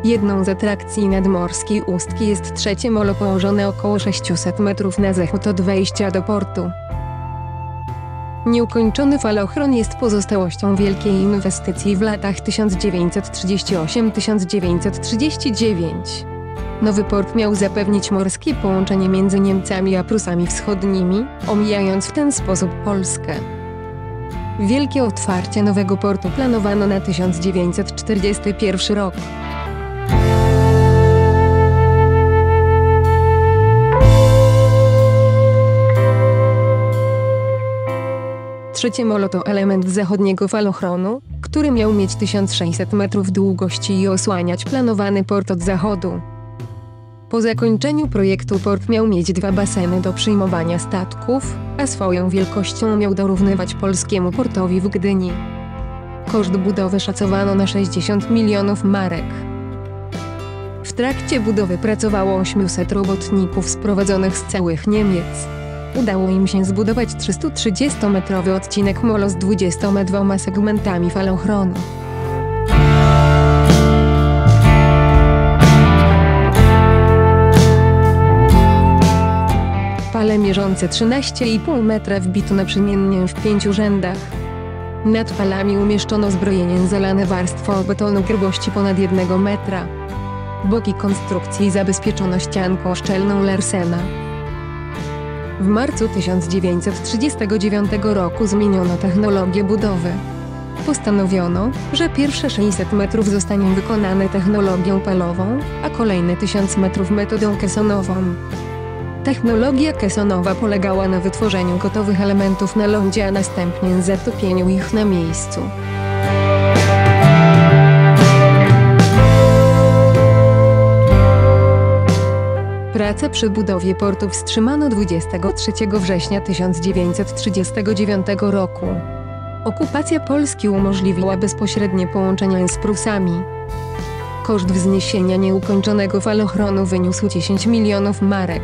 Jedną z atrakcji nadmorskiej Ustki jest trzecie molo położone około 600 metrów na zachód od wejścia do portu. Nieukończony falochron jest pozostałością wielkiej inwestycji w latach 1938–1939. Nowy port miał zapewnić morskie połączenie między Niemcami a Prusami Wschodnimi, omijając w ten sposób Polskę. Wielkie otwarcie nowego portu planowano na 1941 rok. Trzecie molo to element zachodniego falochronu, który miał mieć 1600 metrów długości i osłaniać planowany port od zachodu. Po zakończeniu projektu port miał mieć 2 baseny do przyjmowania statków, a swoją wielkością miał dorównywać polskiemu portowi w Gdyni. Koszt budowy szacowano na 60 milionów marek. W trakcie budowy pracowało 800 robotników sprowadzonych z całych Niemiec. Udało im się zbudować 330-metrowy odcinek molo z 22 segmentami falochronu. Pale mierzące 13,5 metra wbito naprzemiennie w 5 rzędach. Nad palami umieszczono zbrojenie zalane warstwą betonu grubości ponad 1 metra. Boki konstrukcji zabezpieczono ścianką szczelną Larsena. W marcu 1939 roku zmieniono technologię budowy. Postanowiono, że pierwsze 600 metrów zostanie wykonane technologią palową, a kolejne 1000 metrów metodą kesonową. Technologia kesonowa polegała na wytworzeniu gotowych elementów na lądzie, a następnie zatopieniu ich na miejscu. Pracę przy budowie portu wstrzymano 23 września 1939 roku. Okupacja Polski umożliwiła bezpośrednie połączenie z Prusami. Koszt wzniesienia nieukończonego falochronu wyniósł 10 milionów marek.